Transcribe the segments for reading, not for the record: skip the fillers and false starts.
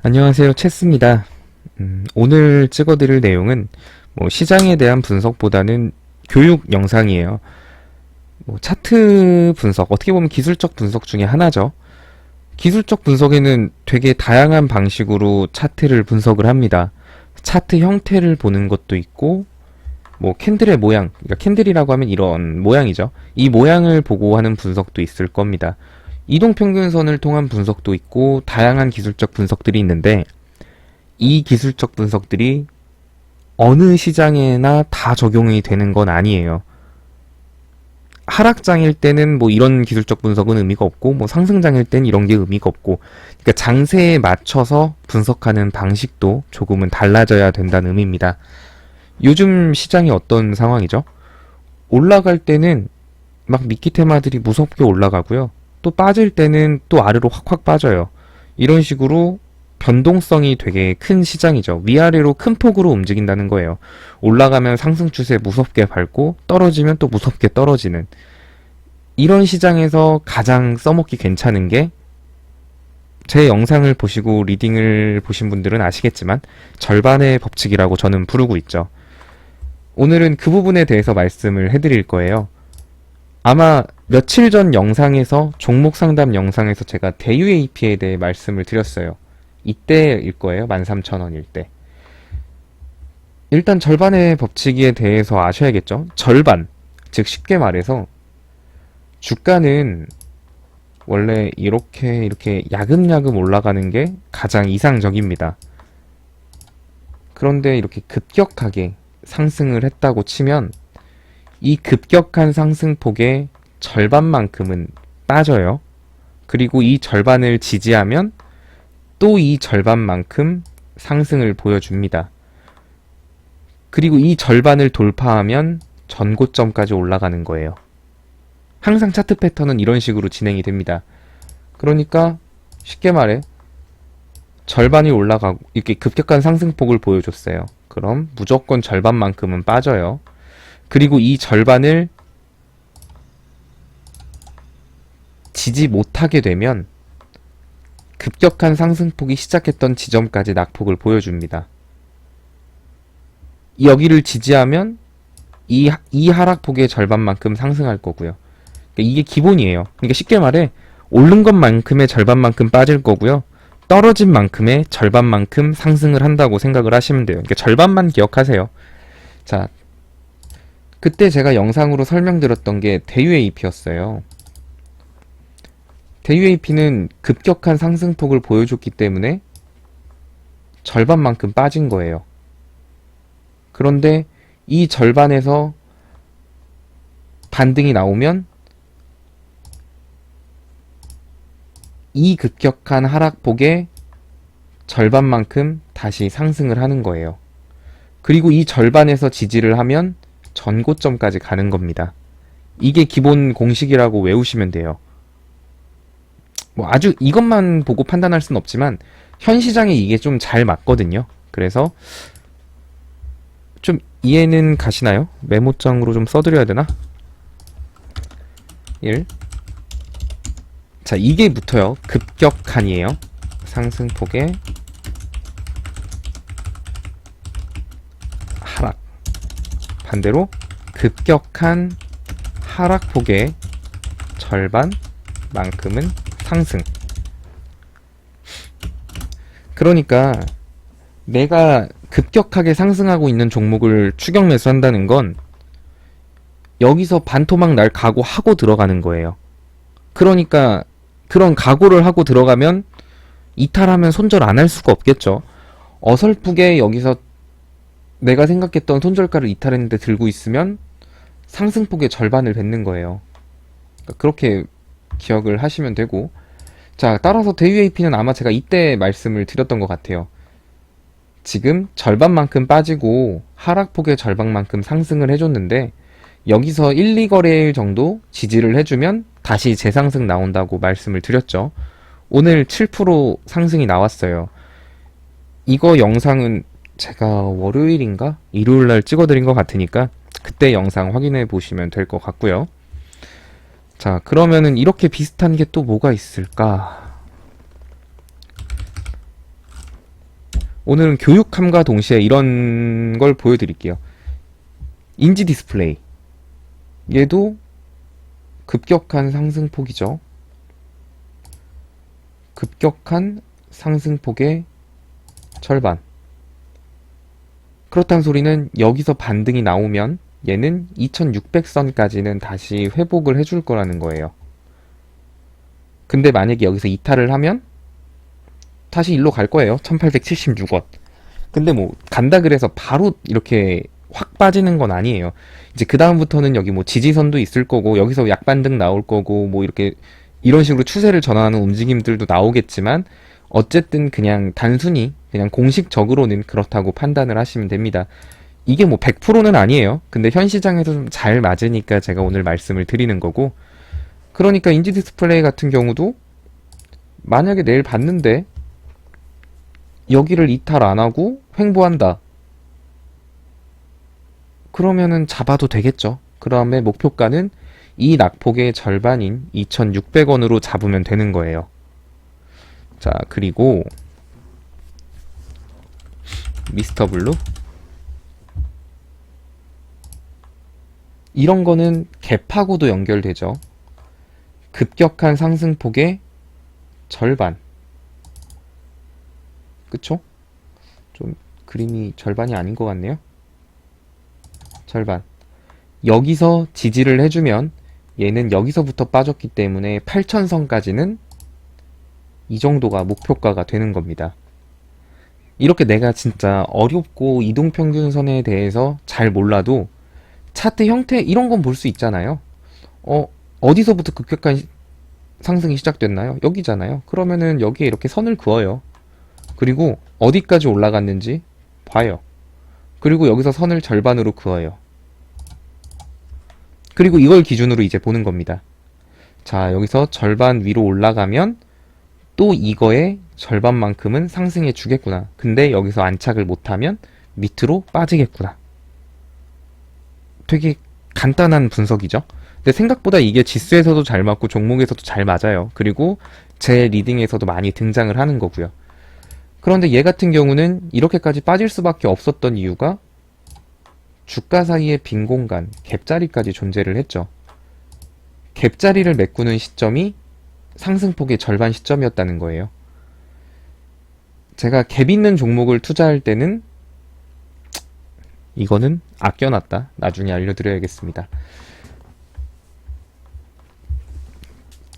안녕하세요, 체스입니다. 오늘 찍어드릴 내용은 시장에 대한 분석보다는 교육 영상이에요. 차트 분석, 어떻게 보면 기술적 분석 중에 하나죠. 기술적 분석에는 되게 다양한 방식으로 차트를 분석을 합니다. 차트 형태를 보는 것도 있고, 캔들의 모양, 그러니까 캔들이라고 하면 이런 모양이죠. 이 모양을 보고 하는 분석도 있을 겁니다. 이동평균선을 통한 분석도 있고 다양한 기술적 분석들이 있는데 이 기술적 분석들이 어느 시장에나 다 적용이 되는 건 아니에요. 하락장일 때는 이런 기술적 분석은 의미가 없고 상승장일 땐 이런 게 의미가 없고, 그러니까 장세에 맞춰서 분석하는 방식도 조금은 달라져야 된다는 의미입니다. 요즘 시장이 어떤 상황이죠? 올라갈 때는 막 미끼 테마들이 무섭게 올라가고요. 또 빠질 때는 또 아래로 확확 빠져요. 이런 식으로 변동성이 되게 큰 시장이죠. 위아래로 큰 폭으로 움직인다는 거예요. 올라가면 상승 추세 무섭게 밟고 떨어지면 또 무섭게 떨어지는, 이런 시장에서 가장 써먹기 괜찮은 게, 제 영상을 보시고 리딩을 보신 분들은 아시겠지만 절반의 법칙이라고 저는 부르고 있죠. 오늘은 그 부분에 대해서 말씀을 해드릴 거예요. 아마 며칠 전 영상에서, 종목 상담 영상에서 제가 대UAP에 대해 말씀을 드렸어요. 이때일 거예요. 13,000원일 때. 일단 절반의 법칙에 대해서 아셔야겠죠. 절반, 즉 쉽게 말해서 주가는 원래 이렇게 야금야금 올라가는 게 가장 이상적입니다. 그런데 이렇게 급격하게 상승을 했다고 치면 이 급격한 상승폭의 절반만큼은 빠져요. 그리고 이 절반을 지지하면 또 이 절반만큼 상승을 보여줍니다. 그리고 이 절반을 돌파하면 전고점까지 올라가는 거예요. 항상 차트 패턴은 이런 식으로 진행이 됩니다. 그러니까 쉽게 말해 절반이 올라가고 이렇게 급격한 상승폭을 보여줬어요. 그럼 무조건 절반만큼은 빠져요. 그리고 이 절반을 지지 못하게 되면 급격한 상승폭이 시작했던 지점까지 낙폭을 보여줍니다. 여기를 지지하면 이 하락폭의 절반만큼 상승할 거고요. 그러니까 이게 기본이에요. 그러니까 쉽게 말해 오른 것만큼의 절반만큼 빠질 거고요. 떨어진 만큼의 절반만큼 상승을 한다고 생각을 하시면 돼요. 그러니까 절반만 기억하세요. 자, 그때 제가 영상으로 설명드렸던 게 대UAP였어요. 대UAP는 급격한 상승폭을 보여줬기 때문에 절반만큼 빠진 거예요. 그런데 이 절반에서 반등이 나오면 이 급격한 하락폭의 절반만큼 다시 상승을 하는 거예요. 그리고 이 절반에서 지지를 하면 전고점까지 가는 겁니다. 이게 기본 공식이라고 외우시면 돼요. 아주 이것만 보고 판단할 수는 없지만 현 시장에 이게 좀 잘 맞거든요. 그래서 좀 이해는 가시나요? 메모장으로 좀 써드려야 되나? 1. 자, 이게 붙어요. 급격한이에요. 상승폭의 하락. 반대로 급격한 하락폭의 절반만큼은 상승. 그러니까 내가 급격하게 상승하고 있는 종목을 추격 매수한다는 건 여기서 반토막 날 각오하고 들어가는 거예요. 그러니까 그런 각오를 하고 들어가면 이탈하면 손절 안 할 수가 없겠죠. 어설프게 여기서 내가 생각했던 손절가를 이탈했는데 들고 있으면 상승폭의 절반을 뱉는 거예요. 그러니까 그렇게 기억을 하시면 되고, 자, 따라서 대UAP는 아마 제가 이때 말씀을 드렸던 것 같아요. 지금 절반만큼 빠지고 하락폭의 절반만큼 상승을 해줬는데 여기서 1, 2거래일 정도 지지를 해주면 다시 재상승 나온다고 말씀을 드렸죠. 오늘 7% 상승이 나왔어요. 이거 영상은 제가 월요일인가? 일요일날 찍어드린 것 같으니까 그때 영상 확인해 보시면 될 것 같고요. 자, 그러면은 이렇게 비슷한 게 또 뭐가 있을까? 오늘은 교육함과 동시에 이런 걸 보여드릴게요. 인지 디스플레이. 얘도 급격한 상승폭이죠. 급격한 상승폭의 절반. 그렇다는 소리는 여기서 반등이 나오면 얘는 2600선까지는 다시 회복을 해줄 거라는 거예요. 근데 만약에 여기서 이탈을 하면 다시 일로 갈 거예요. 1876원. 근데 뭐 간다 그래서 바로 이렇게 확 빠지는 건 아니에요. 이제 그 다음부터는 여기 뭐 지지선도 있을 거고 여기서 약반등 나올 거고 뭐 이렇게 이런 식으로 추세를 전환하는 움직임들도 나오겠지만 어쨌든 그냥 단순히 그냥 공식적으로는 그렇다고 판단을 하시면 됩니다. 이게 뭐 100%는 아니에요. 근데 현 시장에서 좀 잘 맞으니까 제가 오늘 말씀을 드리는 거고, 그러니까 인지 디스플레이 같은 경우도 만약에 내일 봤는데 여기를 이탈 안 하고 횡보한다. 그러면은 잡아도 되겠죠. 그 다음에 목표가는 이 낙폭의 절반인 2,600원으로 잡으면 되는 거예요. 자, 그리고 미스터 블루. 이런 거는 갭하고도 연결되죠. 급격한 상승폭의 절반. 그쵸? 좀 그림이 절반이 아닌 것 같네요. 절반. 여기서 지지를 해주면 얘는 여기서부터 빠졌기 때문에 8,000선까지는 이 정도가 목표가가 되는 겁니다. 이렇게 내가 진짜 어렵고 이동평균선에 대해서 잘 몰라도 차트 형태 이런 건 볼 수 있잖아요. 어디서부터 급격한 상승이 시작됐나요? 여기잖아요. 그러면은 여기에 이렇게 선을 그어요. 그리고 어디까지 올라갔는지 봐요. 그리고 여기서 선을 절반으로 그어요. 그리고 이걸 기준으로 이제 보는 겁니다. 자, 여기서 절반 위로 올라가면 또 이거의 절반만큼은 상승해 주겠구나. 근데 여기서 안착을 못하면 밑으로 빠지겠구나. 되게 간단한 분석이죠. 근데 생각보다 이게 지수에서도 잘 맞고 종목에서도 잘 맞아요. 그리고 제 리딩에서도 많이 등장을 하는 거고요. 그런데 얘 같은 경우는 이렇게까지 빠질 수밖에 없었던 이유가 주가 사이의 빈 공간, 갭자리까지 존재를 했죠. 갭자리를 메꾸는 시점이 상승폭의 절반 시점이었다는 거예요. 제가 갭 있는 종목을 투자할 때는 이거는 아껴놨다. 나중에 알려드려야겠습니다.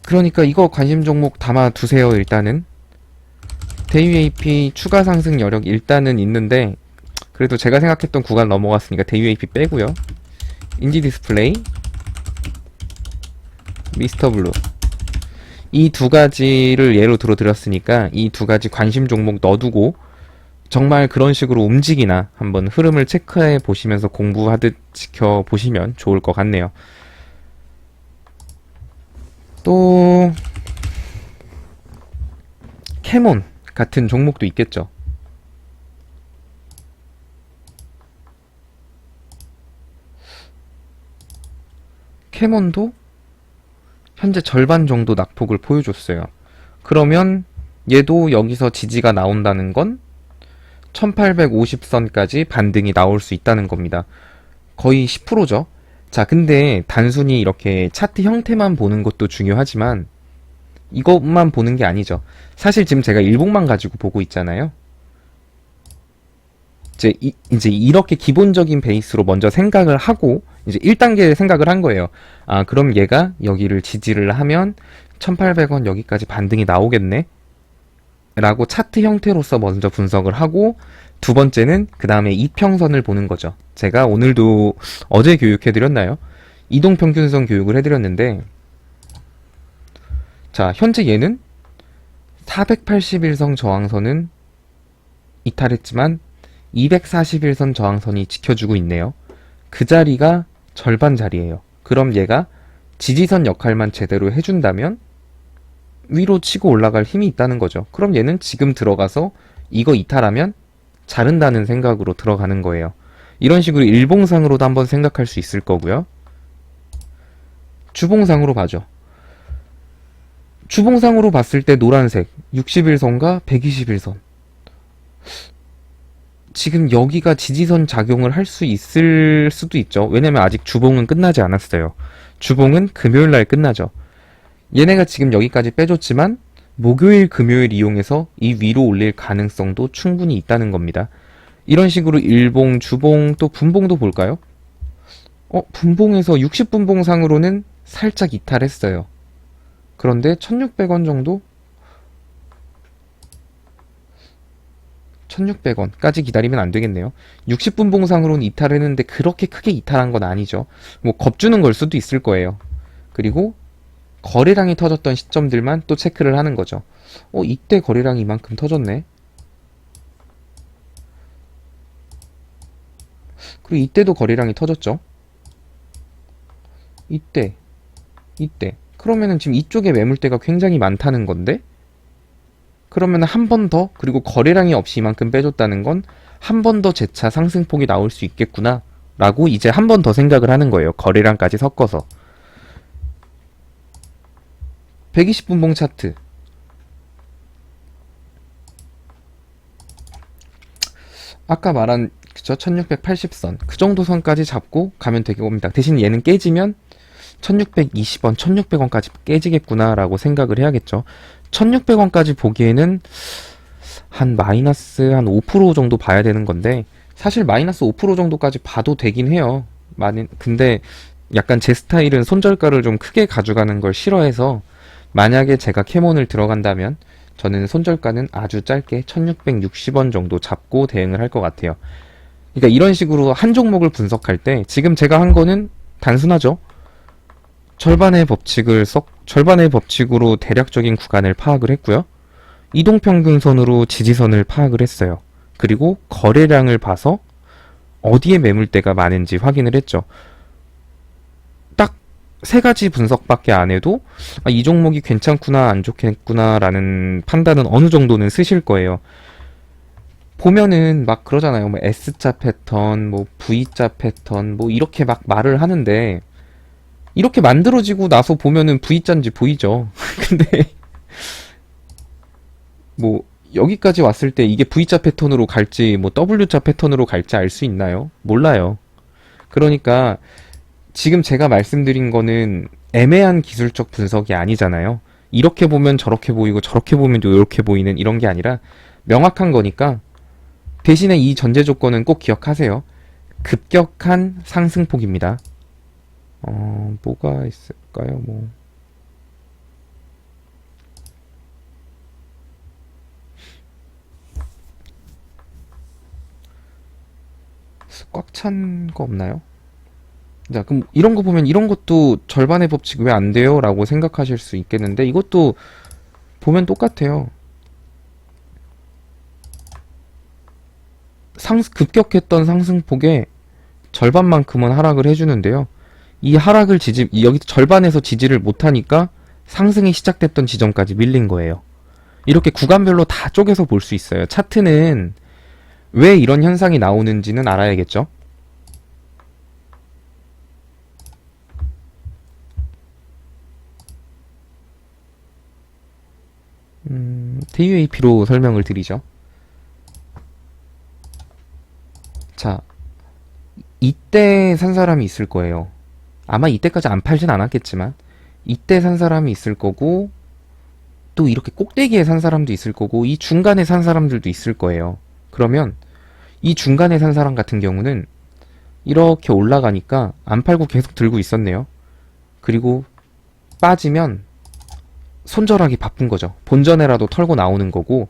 그러니까 이거 관심 종목 담아두세요. 일단은 대UAP 추가 상승 여력 일단은 있는데 그래도 제가 생각했던 구간 넘어갔으니까 대UAP 빼고요. 인지 디스플레이, 미스터 블루 이 두 가지를 예로 들어드렸으니까 이 두 가지 관심 종목 넣어두고 정말 그런 식으로 움직이나 한번 흐름을 체크해 보시면서 공부하듯 지켜보시면 좋을 것 같네요. 또 캐몬 같은 종목도 있겠죠. 캐몬도 현재 절반 정도 낙폭을 보여줬어요. 그러면 얘도 여기서 지지가 나온다는 건 1850선까지 반등이 나올 수 있다는 겁니다. 거의 10%죠. 자, 근데 단순히 이렇게 차트 형태만 보는 것도 중요하지만 이것만 보는 게 아니죠. 사실 지금 제가 일봉만 가지고 보고 있잖아요. 이제 이렇게 기본적인 베이스로 먼저 생각을 하고 이제 1단계 생각을 한 거예요. 아, 그럼 얘가 여기를 지지를 하면 1800원 여기까지 반등이 나오겠네 라고 차트 형태로서 먼저 분석을 하고, 두 번째는 그 다음에 이평선을 보는 거죠. 제가 오늘도 어제 교육해드렸나요? 이동평균선 교육을 해드렸는데, 자, 현재 얘는 481선 저항선은 이탈했지만 241선 저항선이 지켜주고 있네요. 그 자리가 절반 자리예요. 그럼 얘가 지지선 역할만 제대로 해준다면 위로 치고 올라갈 힘이 있다는 거죠. 그럼 얘는 지금 들어가서 이거 이탈하면 자른다는 생각으로 들어가는 거예요. 이런 식으로 일봉상으로도 한번 생각할 수 있을 거고요. 주봉상으로 봐죠. 주봉상으로 봤을 때 노란색 61선과 121선 지금 여기가 지지선 작용을 할 수 있을 수도 있죠. 왜냐면 아직 주봉은 끝나지 않았어요. 주봉은 금요일 날 끝나죠. 얘네가 지금 여기까지 빼줬지만 목요일, 금요일 이용해서 이 위로 올릴 가능성도 충분히 있다는 겁니다. 이런 식으로 일봉, 주봉, 또 분봉도 볼까요? 분봉에서 60분봉상으로는 살짝 이탈했어요. 그런데 1600원 정도? 1600원까지 기다리면 안 되겠네요. 60분봉상으로는 이탈했는데 그렇게 크게 이탈한 건 아니죠. 뭐 겁주는 걸 수도 있을 거예요. 그리고 거래량이 터졌던 시점들만 또 체크를 하는 거죠. 이때 거래량이 이만큼 터졌네. 그리고 이때도 거래량이 터졌죠. 이때. 그러면은 지금 이쪽에 매물대가 굉장히 많다는 건데? 그러면 한 번 더, 그리고 거래량이 없이 이만큼 빼줬다는 건 한 번 더 재차 상승폭이 나올 수 있겠구나 라고 이제 한 번 더 생각을 하는 거예요. 거래량까지 섞어서. 120분봉 차트. 아까 말한 그쵸? 1680선 그 정도 선까지 잡고 가면 되겠습니다. 대신 얘는 깨지면 1620원, 1600원까지 깨지겠구나 라고 생각을 해야겠죠. 1600원까지 보기에는 한 마이너스 한 5% 정도 봐야 되는 건데 사실 마이너스 5% 정도까지 봐도 되긴 해요. 근데 약간 제 스타일은 손절가를 좀 크게 가져가는 걸 싫어해서 만약에 제가 캐몬을 들어간다면 저는 손절가는 아주 짧게 1660원 정도 잡고 대응을 할 것 같아요. 그러니까 이런 식으로 한 종목을 분석할 때 지금 제가 한 거는 단순하죠. 절반의 법칙으로 대략적인 구간을 파악을 했고요. 이동평균선으로 지지선을 파악을 했어요. 그리고 거래량을 봐서 어디에 매물대가 많은지 확인을 했죠. 딱 세 가지 분석밖에 안 해도 이 종목이 괜찮구나 안 좋겠구나 라는 판단은 어느 정도는 쓰실 거예요. 보면은 막 그러잖아요. 뭐 S자 패턴, 뭐 V자 패턴, 뭐 이렇게 막 말을 하는데 이렇게 만들어지고 나서 보면은 V자인지 보이죠. 근데 뭐 여기까지 왔을 때 이게 V자 패턴으로 갈지 뭐 W자 패턴으로 갈지 알 수 있나요? 몰라요. 그러니까 지금 제가 말씀드린 거는 애매한 기술적 분석이 아니잖아요. 이렇게 보면 저렇게 보이고 저렇게 보면 또 이렇게 보이는 이런 게 아니라 명확한 거니까 대신에 이 전제 조건은 꼭 기억하세요. 급격한 상승폭입니다. 뭐가 있을까요? 뭐. 꽉 찬 거 없나요? 자, 그럼 이런 거 보면 이런 것도 절반의 법칙 왜 안 돼요? 라고 생각하실 수 있겠는데 이것도 보면 똑같아요. 급격했던 상승폭의 절반만큼은 하락을 해주는데요. 이 하락을 여기 절반에서 지지를 못하니까 상승이 시작됐던 지점까지 밀린 거예요. 이렇게 구간별로 다 쪼개서 볼 수 있어요. 차트는 왜 이런 현상이 나오는지는 알아야겠죠. DUAP로 설명을 드리죠. 자, 이때 산 사람이 있을 거예요. 아마 이때까지 안 팔진 않았겠지만 이때 산 사람이 있을 거고 또 이렇게 꼭대기에 산 사람도 있을 거고 이 중간에 산 사람들도 있을 거예요. 그러면 이 중간에 산 사람 같은 경우는 이렇게 올라가니까 안 팔고 계속 들고 있었네요. 그리고 빠지면 손절하기 바쁜 거죠. 본전에라도 털고 나오는 거고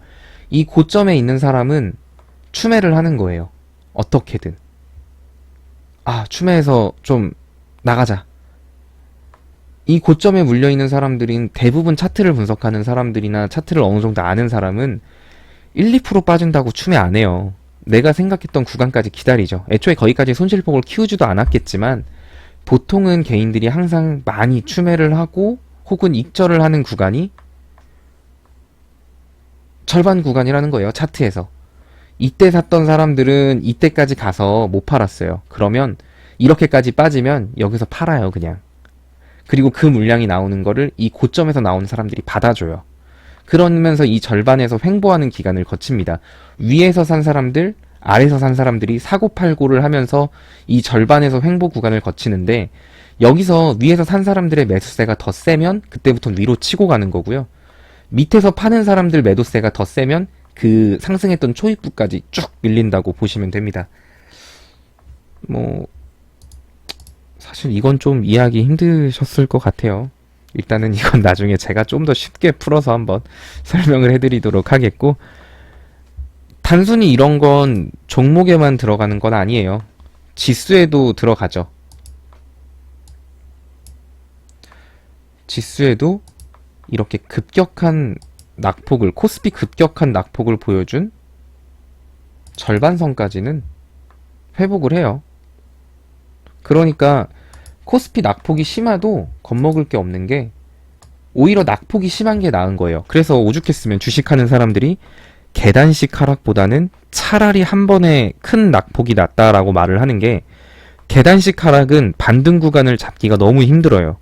이 고점에 있는 사람은 추매를 하는 거예요. 어떻게든. 추매해서 좀 나가자. 이 고점에 물려있는 사람들인 대부분 차트를 분석하는 사람들이나 차트를 어느 정도 아는 사람은 1, 2% 빠진다고 추매 안 해요. 내가 생각했던 구간까지 기다리죠. 애초에 거기까지 손실폭을 키우지도 않았겠지만 보통은 개인들이 항상 많이 추매를 하고 혹은 익절을 하는 구간이 절반 구간이라는 거예요. 차트에서. 이때 샀던 사람들은 이때까지 가서 못 팔았어요. 그러면 이렇게까지 빠지면 여기서 팔아요, 그냥. 그리고 그 물량이 나오는 거를 이 고점에서 나오는 사람들이 받아줘요. 그러면서 이 절반에서 횡보하는 기간을 거칩니다. 위에서 산 사람들, 아래서 산 사람들이 사고팔고를 하면서 이 절반에서 횡보 구간을 거치는데, 여기서 위에서 산 사람들의 매수세가 더 세면 그때부터 위로 치고 가는 거고요. 밑에서 파는 사람들 매도세가 더 세면 그 상승했던 초입부까지 쭉 밀린다고 보시면 됩니다. 뭐 사실 이건 좀 이해하기 힘드셨을 것 같아요. 일단은 이건 나중에 제가 좀 더 쉽게 풀어서 한번 설명을 해드리도록 하겠고, 단순히 이런 건 종목에만 들어가는 건 아니에요. 지수에도 들어가죠. 지수에도 이렇게 급격한 낙폭을, 코스피 급격한 낙폭을 보여준 절반선까지는 회복을 해요. 그러니까 코스피 낙폭이 심해도 겁먹을 게 없는 게, 오히려 낙폭이 심한 게 나은 거예요. 그래서 오죽했으면 주식하는 사람들이 계단식 하락보다는 차라리 한 번에 큰 낙폭이 낫다라고 말을 하는 게, 계단식 하락은 반등 구간을 잡기가 너무 힘들어요.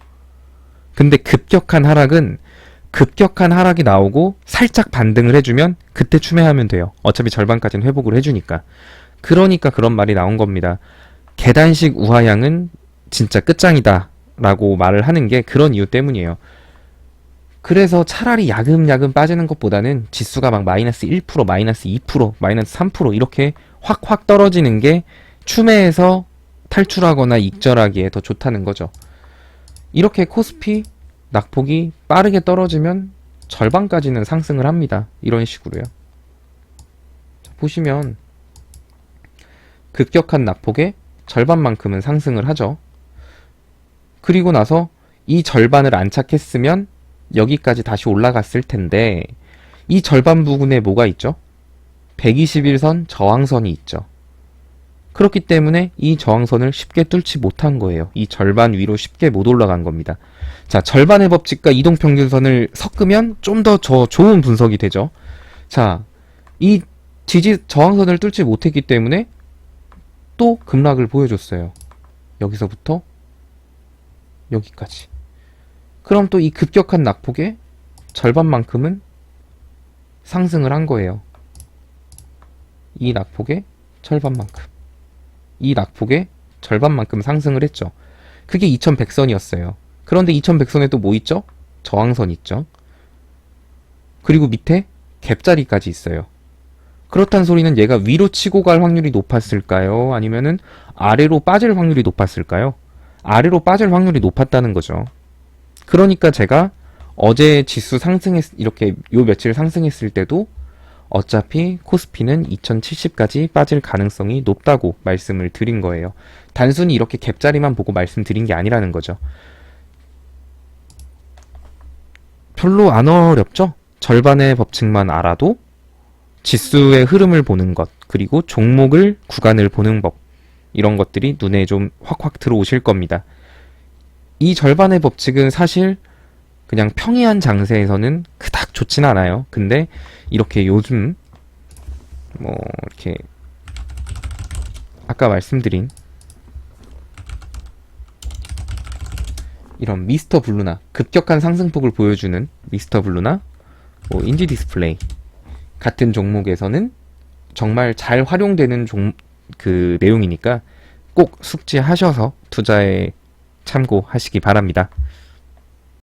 근데 급격한 하락이 나오고 살짝 반등을 해주면 그때 추매하면 돼요. 어차피 절반까지는 회복을 해주니까. 그러니까 그런 말이 나온 겁니다. 계단식 우하향은 진짜 끝장이다 라고 말을 하는 게 그런 이유 때문이에요. 그래서 차라리 야금야금 빠지는 것보다는 지수가 막 마이너스 1%, 마이너스 2%, 마이너스 3% 이렇게 확확 떨어지는 게 추매에서 탈출하거나 익절하기에 더 좋다는 거죠. 이렇게 코스피 낙폭이 빠르게 떨어지면 절반까지는 상승을 합니다. 이런 식으로요. 자, 보시면 급격한 낙폭의 절반만큼은 상승을 하죠. 그리고 나서 이 절반을 안착했으면 여기까지 다시 올라갔을 텐데, 이 절반 부근에 뭐가 있죠? 121선 저항선이 있죠. 그렇기 때문에 이 저항선을 쉽게 뚫지 못한 거예요. 이 절반 위로 쉽게 못 올라간 겁니다. 자, 절반의 법칙과 이동평균선을 섞으면 좀 더 좋은 분석이 되죠. 자, 이 저항선을 뚫지 못했기 때문에 또 급락을 보여줬어요. 여기서부터 여기까지. 그럼 또 이 급격한 낙폭의 절반만큼은 상승을 한 거예요. 이 낙폭의 절반만큼. 이 낙폭의 절반만큼 상승을 했죠. 그게 2100선이었어요. 그런데 2100선에 또 뭐 있죠? 저항선 있죠. 그리고 밑에 갭자리까지 있어요. 그렇단 소리는 얘가 위로 치고 갈 확률이 높았을까요? 아니면은 아래로 빠질 확률이 높았을까요? 아래로 빠질 확률이 높았다는 거죠. 그러니까 제가 어제 지수 이렇게 요 며칠 상승했을 때도 어차피 코스피는 2070까지 빠질 가능성이 높다고 말씀을 드린 거예요. 단순히 이렇게 갭자리만 보고 말씀드린 게 아니라는 거죠. 별로 안 어렵죠? 절반의 법칙만 알아도 지수의 흐름을 보는 것, 그리고 종목을, 구간을 보는 법, 이런 것들이 눈에 좀 확확 들어오실 겁니다. 이 절반의 법칙은 사실 그냥 평이한 장세에서는 그닥 좋진 않아요. 근데 이렇게 요즘 뭐 이렇게 아까 말씀드린 이런 미스터 블루나 급격한 상승폭을 보여주는 미스터 블루나 뭐 인지 디스플레이 같은 종목에서는 정말 잘 활용되는 그 내용이니까 꼭 숙지하셔서 투자에 참고하시기 바랍니다.